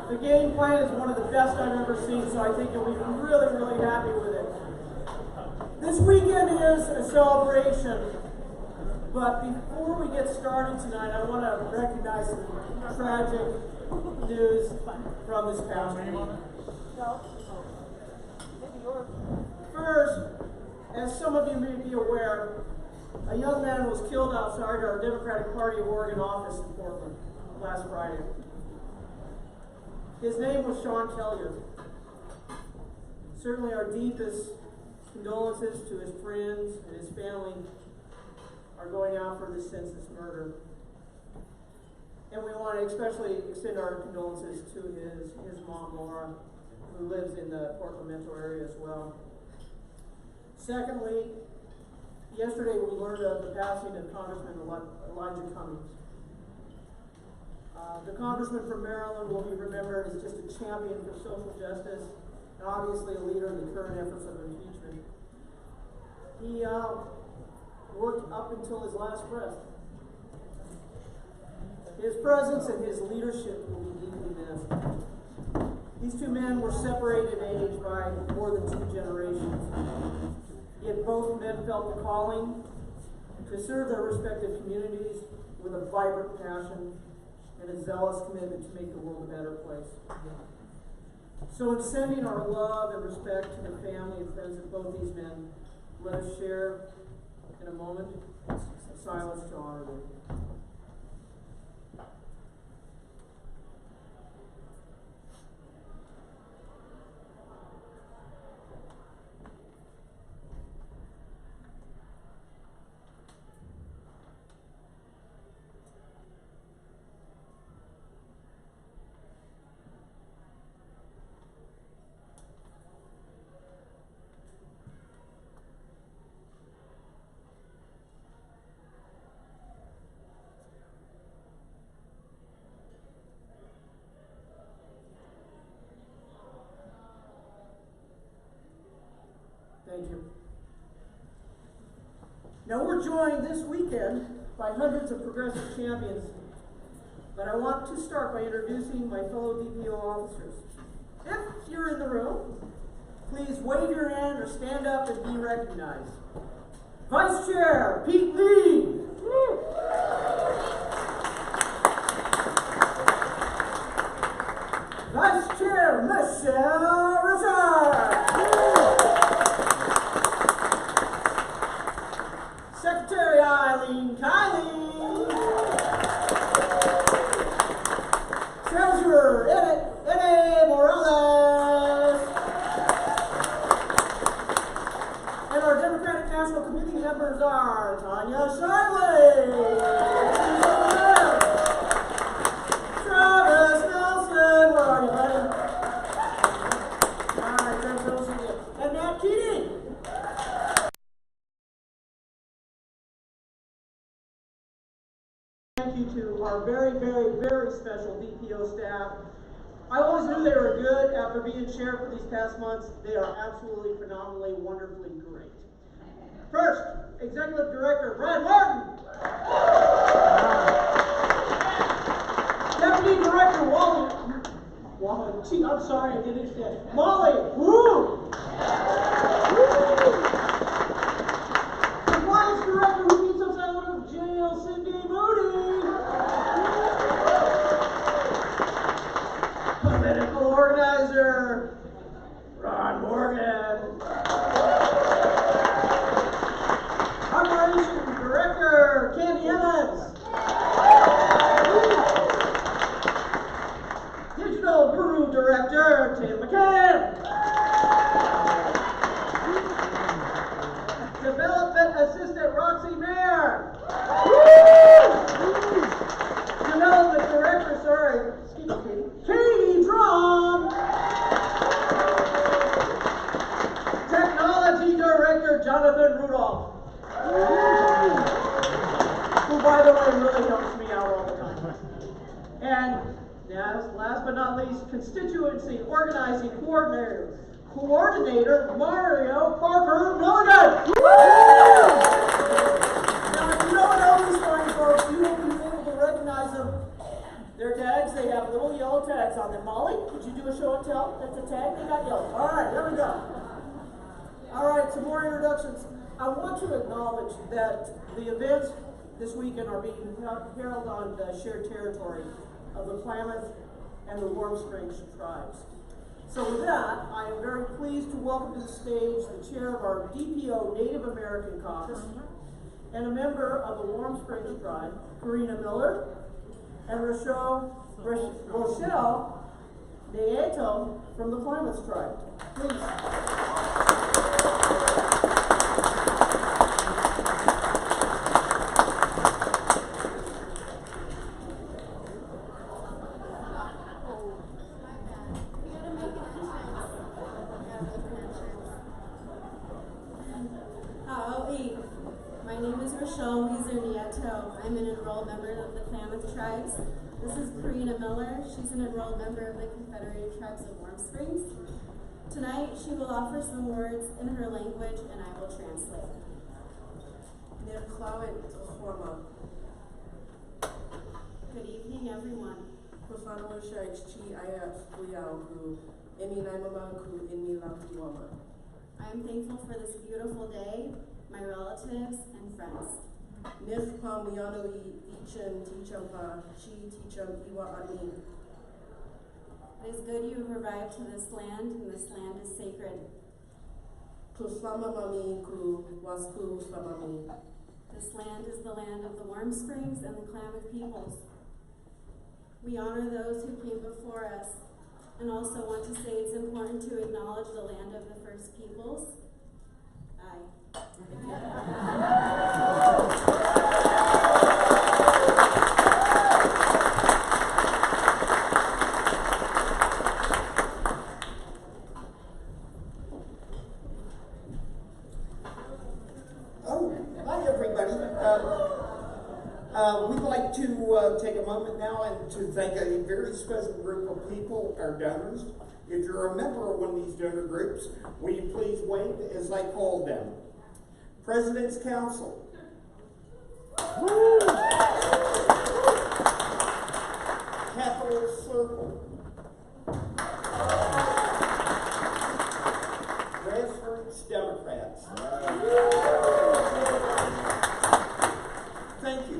The game plan is one of the best I've ever seen, so I think you'll be really, really happy with it. This weekend is a celebration, but before we get started tonight, I want to recognize some tragic news from this past week. First, as some of you may be aware, a young man was killed outside our Democratic Party of Oregon office in Portland last Friday. His name was Sean Kellier. Certainly our deepest condolences to his friends and his family are going out for this senseless murder. And we want to especially extend our condolences to his mom, Laura, who lives in the Portland metro area as well. Secondly, yesterday we learned of the passing of Congressman Elijah Cummings. The congressman from Maryland will be remembered as just a champion for social justice and obviously a leader in the current efforts of impeachment. He worked up until his last breath. His presence and his leadership will be deeply missed. These two men were separated in age by more than 2 generations. Yet both men felt the calling to serve their respective communities with a vibrant passion and a zealous commitment to make the world a better place. So in sending our love and respect to the family and friends of both these men, let us share in a moment of silence to honor them. Thank you. Now we're joined this weekend by hundreds of progressive champions, but I want to start by introducing my fellow DPO officers. If you're in the room, please wave your hand or stand up and be recognized. Vice Chair Pete Lee. Vice Chair Michelle Richard. Secretary Eileen Kiley. Treasurer Ede Morales. And our Democratic National Committee members are Tanya Shiley. Travis Nelson. Where are you, buddy? All right, Travis Nelson. And Matt Keating. Thank you to our very, very, very special DPO staff. I always knew they were good. After being chair for these past months, they are absolutely phenomenally, wonderfully great. First, Executive Director Brad Martin. Deputy Director Wally. I'm sorry, I didn't understand. Molly. Woo! Compliance Director who keeps us out of jail, Cindy Moody. Political Organizer, Ron Morgan. Operations Director, Candy Evans. Digital Guru Director, Tim McCann. Development Assistant, Roxy Mayer. Development Director, Katie Drum. Technology Director, Jonathan Rudolph. Who, by the way, really helps me out all the time. And last but not least, Constituency Organizing Coordinator Mario Parker Milligan. Now, if you don't know these fine folks, you will be able to recognize them. They're Their tags, they have little yellow tags on them. Molly, could you do a show and tell? That's a tag, they got yellow. All right, there we go. All right, some more introductions. I want to acknowledge that the events this weekend are being held on the shared territory of the Klamath and the Warm Springs tribes. So with that, I am very pleased to welcome to the stage the chair of our DPO Native American Caucus and a member of the Warm Springs tribe, Karina Miller, and Rochelle Nieto from the Klamath tribe. Please. My name is Rochelle Nieto. I'm an enrolled member of the Klamath tribes. This is Karina Miller. She's an enrolled member of the Confederated Tribes of Warm Springs. Tonight, she will offer some words in her language, and I will translate. Good evening, everyone. I am thankful for this beautiful day, my relatives, and friends. It is good you have arrived to this land, and this land is sacred. This land is the land of the Warm Springs and the Klamath peoples. We honor those who came before us, and also want to say it's important to acknowledge the land of the First Peoples. Hi everybody. We'd like to take a moment now and to thank a very special group of people, our donors. If you're a member of one of these donor groups, will you please wave as I call them? President's Council. Capital Circle. Grassroots Democrats. Thank you.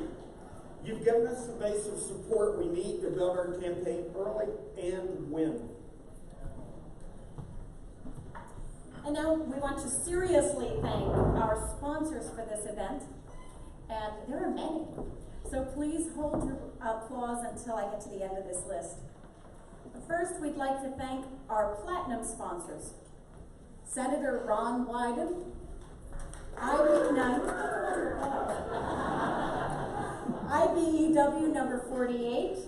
You've given us the base of support we need to build our campaign early and win. And now we want to seriously thank our sponsors for this event, and there are many. So please hold your applause until I get to the end of this list. But first, we'd like to thank our platinum sponsors: Senator Ron Wyden, IBEW number 48,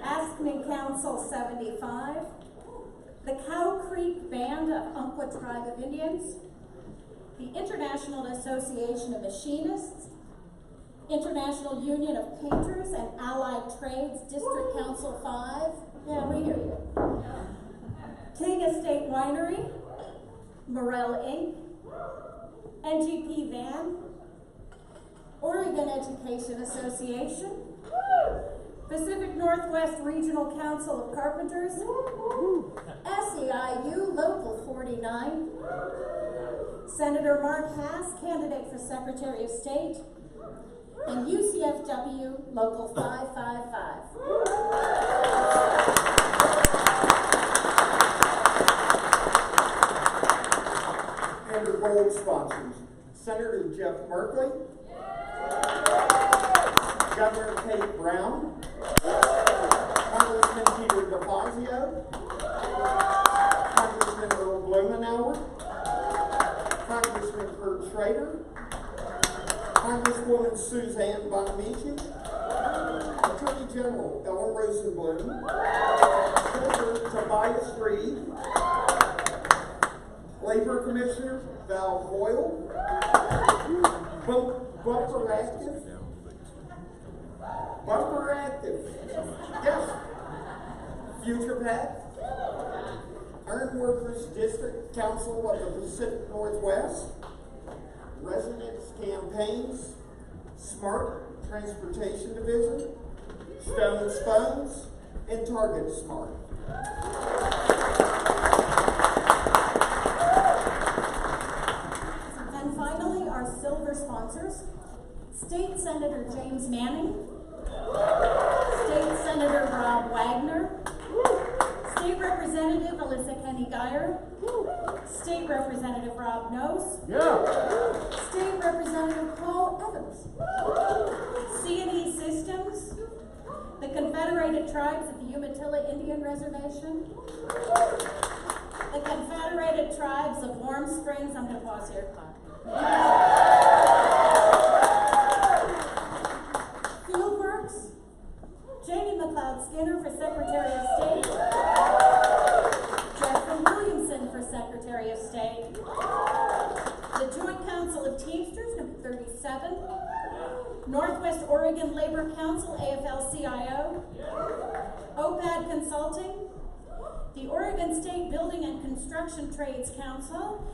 Askman Council 75, the Cow Creek Band of Umpqua Tribe of Indians, the International Association of Machinists, International Union of Painters and Allied Trades District Council 5, yeah, we hear you, King Estate Winery, Morel Inc., NGP Van, Oregon Education Association, Pacific Northwest Regional Council of Carpenters, SEIU Local 49, Senator Mark Hass, candidate for Secretary of State, and UCFW Local 555. And the gold sponsors: Senator Jeff Merkley, Governor Kate Brown, Congressman Peter DeFazio, Congressman Earl Blumenauer, Congressman Kurt Schrader, Congresswoman Suzanne Bonamici, Attorney General Ellen Rosenblum, Senator Tobias Reed, Labor Commissioner Val Hoyle, Bumper Active, yes, Future PAC, Earned Workers District Council of the Pacific Northwest, Residents Campaigns, Smart Transportation Division, Stone's Phones, and Target Smart. And finally, our silver sponsors, State Senator James Manning, State Senator Rob Wagner, State Representative Alyssa Kenny Geyer, State Representative Rob Nose, State Representative Paul Evans, C&E Systems, the Confederated Tribes of the Umatilla Indian Reservation, the Confederated Tribes of Warm Springs, I'm going to pause here. Fieldworks, Janie McLeod Skinner for Secretary of State, Jeffrey Williamson for Secretary of State, the Joint Council of Teamsters, number 37, Northwest Oregon Labor Council, AFL-CIO, OPAD Consulting, the Oregon State Building and Construction Trades Council,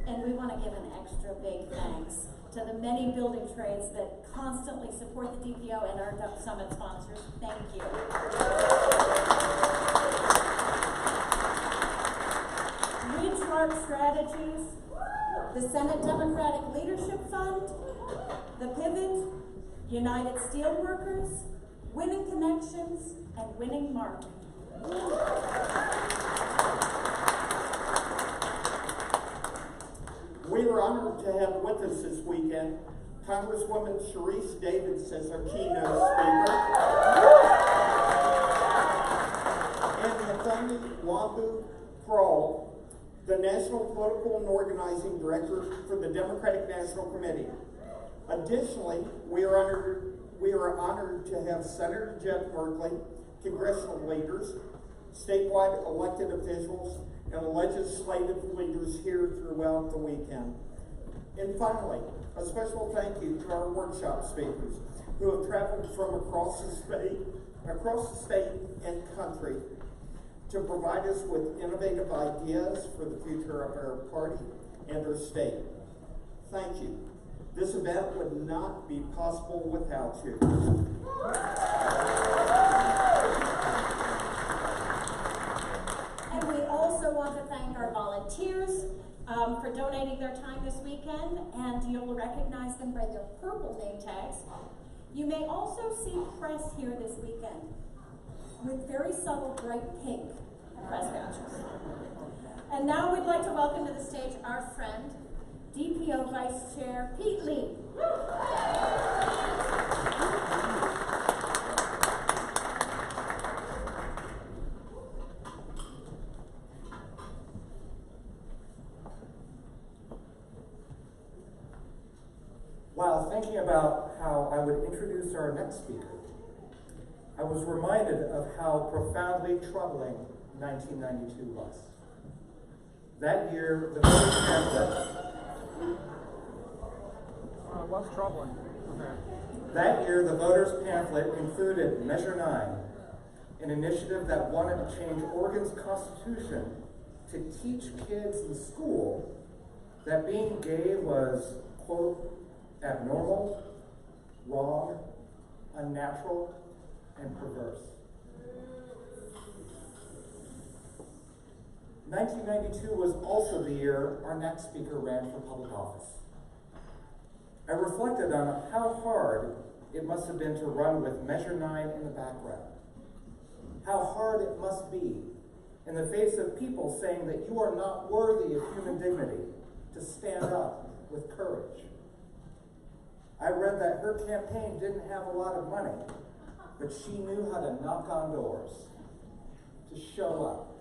and we want to give an extra big thanks to the many building trades that constantly support the DPO and our Summit sponsors. Thank you. Sharp Strategies, the Senate Democratic Leadership Fund, the Pivot, United Steelworkers, Winning Connections, and Winning Mark. We are honored to have with us this weekend Congresswoman Sharice Davids as our keynote speaker, and Nathani Wambu Kroll, the National Political and Organizing Director for the Democratic National Committee. Additionally, we are honored to have Senator Jeff Merkley, congressional leaders, statewide elected officials, and legislative leaders here throughout the weekend. And finally, a special thank you to our workshop speakers who have traveled from across the state and country to provide us with innovative ideas for the future of our party and our state. Thank you. This event would not be possible without you. And we also want to thank our volunteers for donating their time this weekend, and you'll recognize them by their purple name tags. You may also see press here this weekend with very subtle bright pink press badges. And now we'd like to welcome to the stage our friend, DPO Vice Chair Pete Lee. While thinking about how I would introduce our next speaker, I was reminded of how profoundly troubling 1992 was. That year, the voters pamphlet. What's troubling? Okay. That year, the voters' pamphlet included Measure 9, an initiative that wanted to change Oregon's constitution to teach kids in school that being gay was, quote, abnormal, wrong, unnatural, and perverse. 1992 was also the year our next speaker ran for public office. I reflected on how hard it must have been to run with Measure 9 in the background. How hard it must be in the face of people saying that you are not worthy of human dignity to stand up with courage. I read that her campaign didn't have a lot of money, but she knew how to knock on doors, to show up,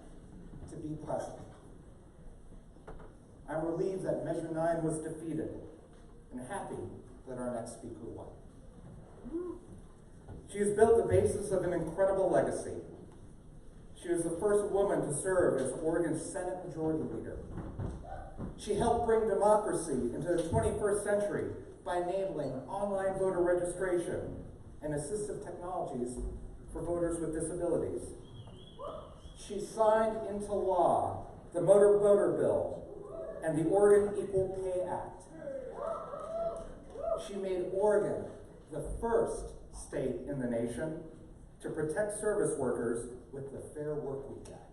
to be present. I'm relieved that Measure 9 was defeated, and happy that our next speaker won. She has built the basis of an incredible legacy. She was the first woman to serve as Oregon's Senate Majority Leader. She helped bring democracy into the 21st century by enabling online voter registration and assistive technologies for voters with disabilities. She signed into law the Motor Voter Bill and the Oregon Equal Pay Act. She made Oregon the first state in the nation to protect service workers with the Fair Workweek Act.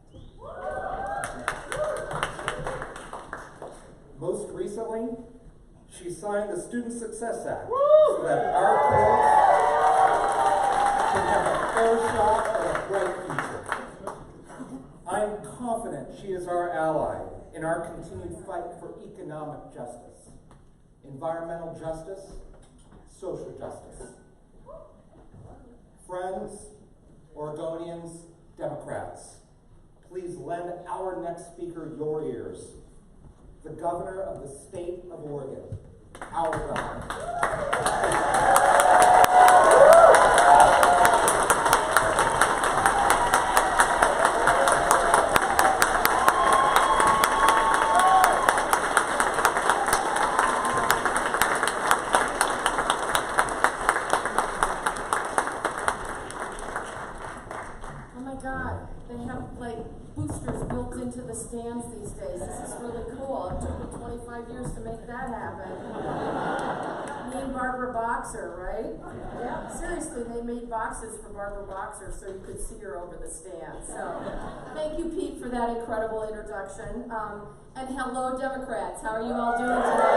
Most recently, she signed the Student Success Act so that our kids can have a fair shot at a bright future. I'm confident she is our ally in our continued fight for economic justice, environmental justice, social justice. Friends, Oregonians, Democrats, please lend our next speaker your ears. The governor of the state of Oregon, our governor. Oh my God, they have like boosters built into the stands these days. This is really cool. It took me 25 years to make that happen. Me and Barbara Boxer, right? Yeah. Seriously, they made boxes for Barbara Boxer so you could see her over the stand. So thank you, Pete, for that incredible introduction. And hello, Democrats. How are you all doing tonight?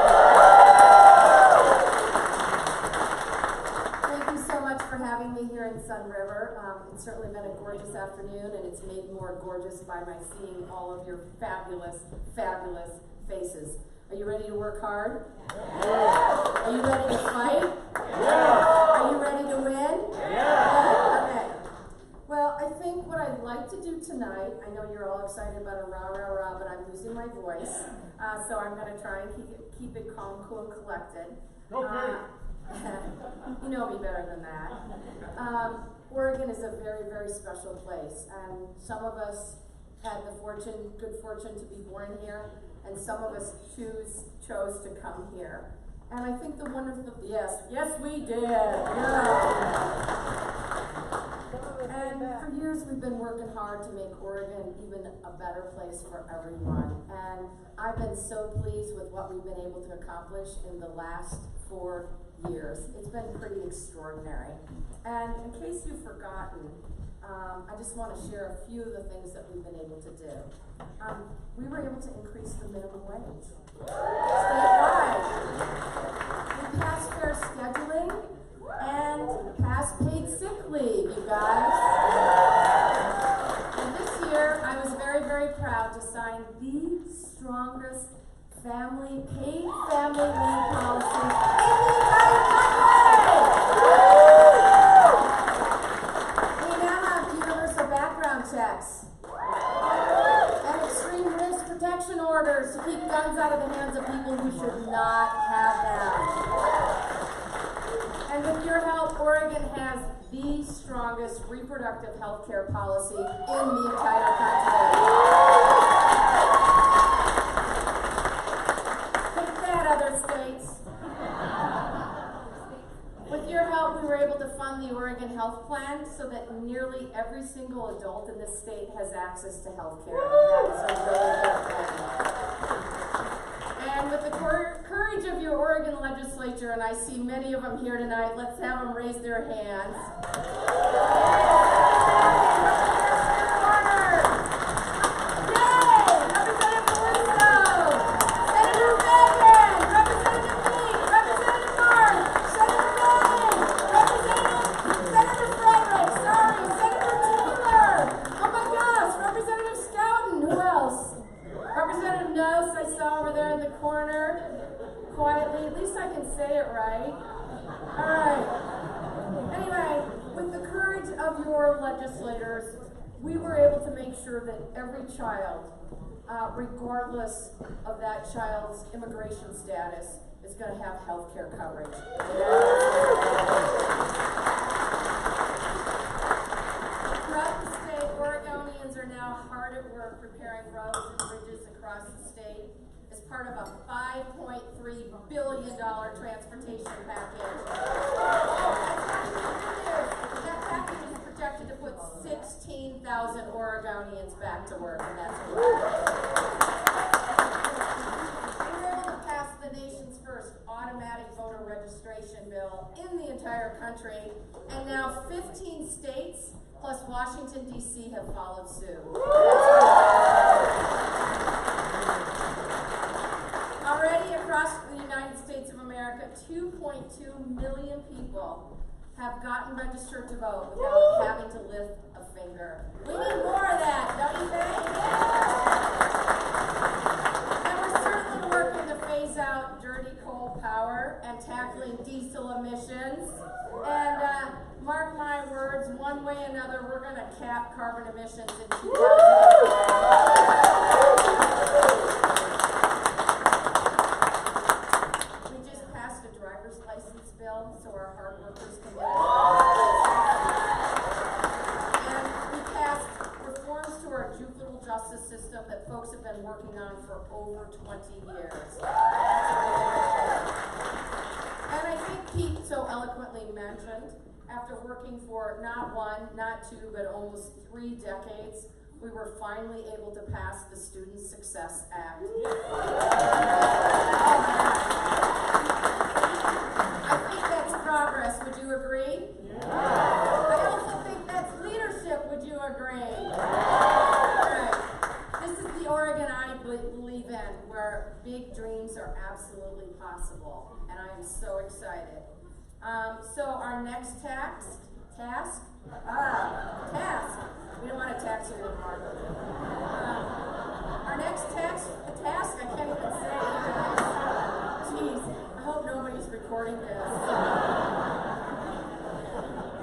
Thank you so much for having me here in Sun River. It's certainly been a gorgeous afternoon, and it's made more gorgeous by my seeing all of your fabulous, fabulous faces. Are you ready to work hard? Yeah. Are you ready to fight? Yeah. Are you ready to win? Yeah. Okay. Well, I think what I'd like to do tonight, I know you're all excited about a rah, rah, rah, but I'm losing my voice, so I'm going to try and keep it calm, cool, and collected. Okay. You know me better than that. Oregon is a very, very special place, and some of us had the good fortune to be born here, and some of us chose to come here. And I think the wonderful, yes, we did, yeah. And for years we've been working hard to make Oregon even a better place for everyone. And I've been so pleased with what we've been able to accomplish in the last 4 years. It's been pretty extraordinary. And in case you've forgotten, I just want to share a few of the things that we've been able to do. We were able to increase the minimum wage statewide. We passed fair scheduling and passed paid sick leave, you guys. And this year, I was very, very proud to sign the strongest paid family leave policy in the entire country. We now have universal background checks and extreme risk protection orders to keep guns out of the hands of people who should not have them. And with your help, Oregon has the strongest reproductive health care policy in the entire country. Take that, other states. With your help, we were able to fund the Oregon Health Plan so that nearly every single adult in this state has access to health care. That is a really good thing. And with the courage of your Oregon legislature, and I see many of them here tonight, let's have them raise their hands. Quietly, at least I can say it right. All right. Anyway, with the courage of your legislators, we were able to make sure that every child, regardless of that child's immigration status, is going to have health care coverage. Throughout the state, Oregonians are now hard at work preparing roads and bridges across the state as part of a $5.3 billion transportation package. That package is projected to put 16,000 Oregonians back to work, and that's great. We were able to pass the nation's first automatic voter registration bill in the entire country, and now 15 states plus Washington, D.C. have followed suit. Already across the United States of America, 2.2 million people have gotten registered to vote without having to lift a finger. We need more of that, don't you think? And we're certainly working to phase out dirty coal power and tackling diesel emissions. And mark my words, one way or another, we're going to cap carbon emissions in 2020. So our hard workers can get it. And we passed reforms to our juvenile justice system that folks have been working on for over 20 years. And I think Pete so eloquently mentioned, after working for not one, not two, but almost 3 decades, we were finally able to pass the Student Success Act. Progress, would you agree? Yeah. I also think that's leadership, would you agree? Yeah. Right. This is the Oregon I believe in, where big dreams are absolutely possible, and I am so excited. So our next task, we don't want to tax you anymore. Our next task, I can't even say it. Jeez, I hope nobody's recording this.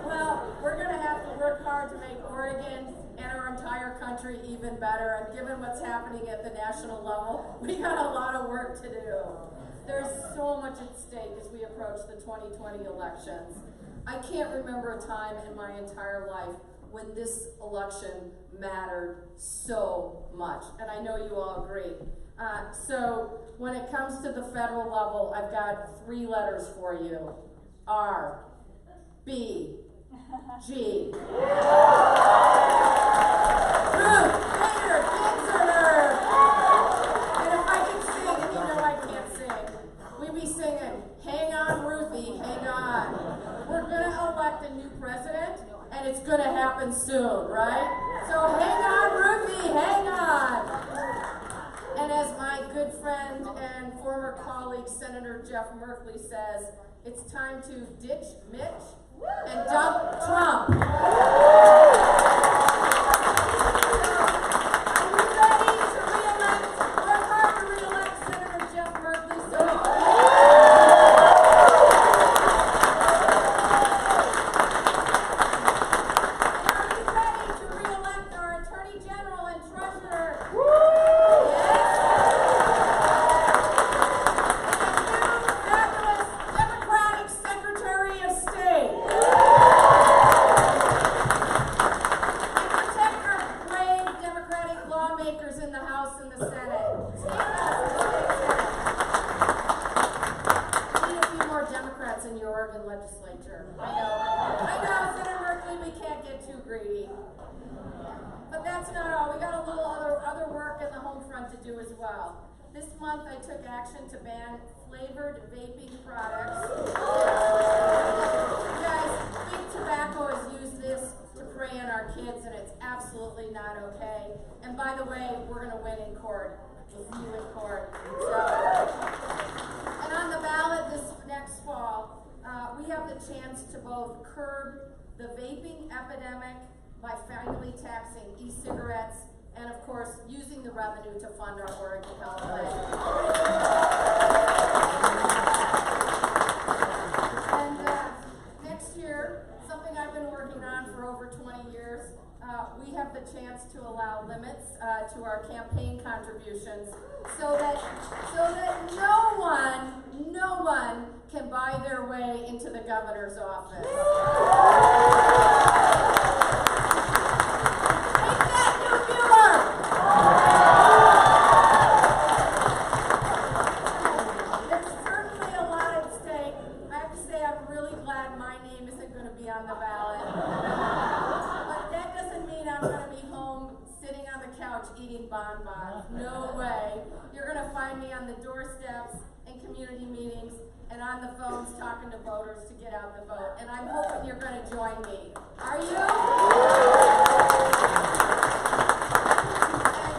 Well, we're going to have to work hard to make Oregon and our entire country even better. And given what's happening at the national level, we got a lot of work to do. There's so much at stake as we approach the 2020 elections. I can't remember a time in my entire life when this election mattered so much. And I know you all agree. So when it comes to the federal level, I've got 3 letters for you. R, B, G. Ruth Bader Ginsburg. And if I can sing, and you know I can't sing, we'd be singing, hang on, Ruthie, hang on. We're going to elect a new president, and it's going to happen soon, right? So hang on, Ruthie, hang on. And as my good friend and former colleague, Senator Jeff Merkley says, it's time to ditch Mitch and dump Trump. Are you ready to re-elect, work hard to re-elect Senator Jeff Merkley? Are you ready to re-elect our Attorney General and Treasurer? Legislature. I know, Senator Merkley, we can't get too greedy. But that's not all. We got a little other work in the home front to do as well. This month I took action to ban flavored vaping products. You guys, big tobacco has used this to prey on our kids, and it's absolutely not okay. And by the way, we're going to win in court. We'll see you in court. And on the ballot this next fall, we have the chance to both curb the vaping epidemic by finally taxing e-cigarettes and, of course, using the revenue to fund our Oregon Health Plan. And next year, something I've been working on for over 20 years, we have the chance to allow limits to our campaign contributions so that no one can buy their way into the governor's office. Take that, New Bueller! There's certainly a lot at stake. I have to say I'm really glad my name isn't going to be on the ballot. But that doesn't mean I'm going to be home sitting on the couch eating bonbons. No way. You're going to find me on the doorsteps and community meetings and on the phones talking to voters to get out the vote. And I'm hoping you're going to join me. Are you?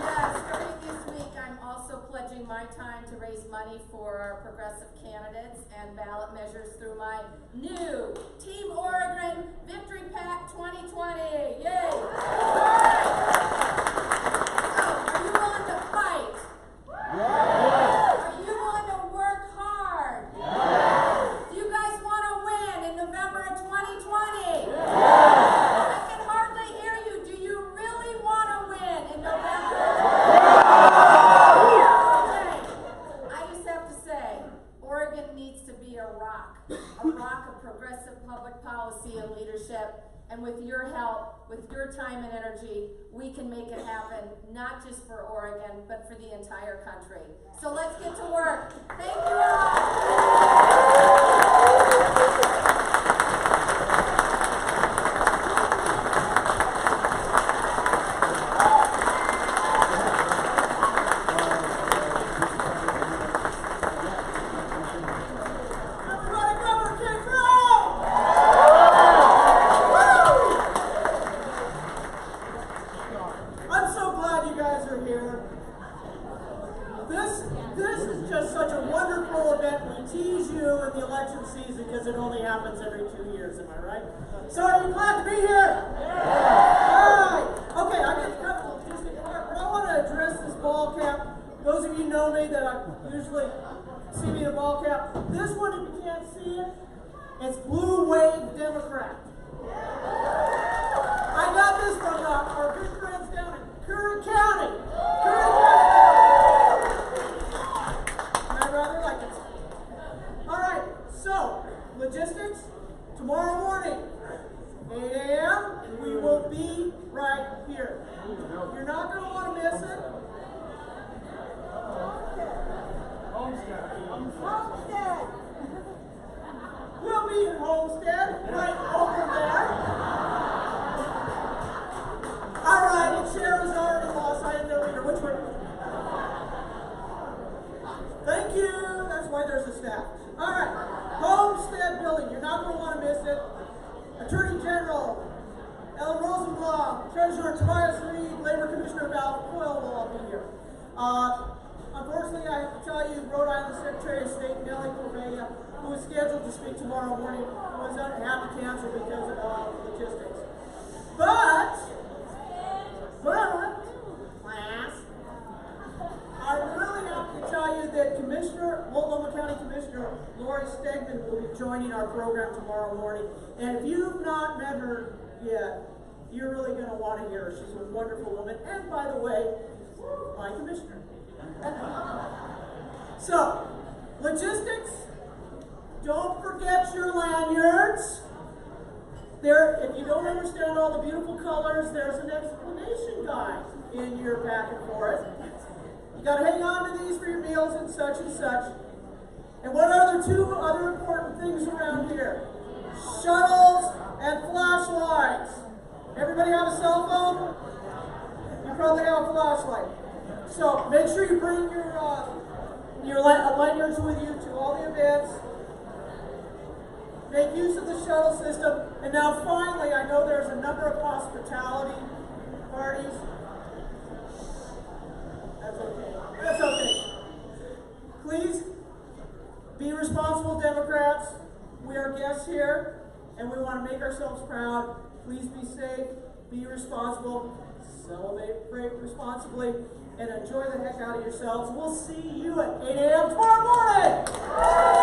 And starting this week, I'm also pledging my time to raise money for our progressive candidates and ballot measures through my new Team Oregon Victory Pack 2020. Yay! All right. So, are you willing to fight? Are you willing to work hard? Do you guys want to win in November of 2020? I can hardly hear you. Do you really want to win in November? Okay. I just have to say, Oregon needs to be a rock of progressive public policy and leadership. And with your help, with your time and energy, we can make it happen, not just for Oregon, but for the entire country. So let's get to work. Thank you This is just such a wonderful event. We tease you in the election season because it only happens every 2 years, am I right? So are you glad to be here? Yeah. All right. Okay, I get to come to the Disney Park, but I want to address this ball cap. Those of you know me that I usually see me in a ball cap. This one, if you can't see it, it's Blue Wave Democrat. I got this from our good friends down in Curry County. Rather like it. All right, so logistics, tomorrow morning, 8 a.m., we will be right here. You're not going to want to miss it. Homestead. We'll be in Homestead, right over there. All right, and Sharon's already lost. I didn't know either. Which one? Thank you. That's why there's a staff. All right. Homestead building. You're not going to want to miss it. Attorney General Ellen Rosenblum, Treasurer Tobias Reed, Labor Commissioner Val Coyle will all be here. Unfortunately, I have to tell you, Rhode Island Secretary of State Nellie Corbeia, who was scheduled to speak tomorrow morning, was had to cancel because of logistics. But class, I'm really happy to tell you that Multnomah County Commissioner Lori Stegman will be joining our program tomorrow morning. And if you've not met her yet, you're really going to want to hear her. She's a wonderful woman. And by the way, my commissioner. So, logistics. Don't forget your lanyards. There, if you don't understand all the beautiful colors, there's an explanation guide in your packet for it. You got to hang on to these for your meals and such and such. And what are the two other important things around here? Shuttles and flashlights. Everybody have a cell phone? You probably have a flashlight. So make sure you bring your lanyards with you to all the events. Make use of the shuttle system. And now finally, I know there's a number of hospitality parties. That's okay. That's okay. Please be responsible Democrats. We are guests here, and we want to make ourselves proud. Please be safe, be responsible, celebrate responsibly, and enjoy the heck out of yourselves. We'll see you at 8 a.m. tomorrow morning.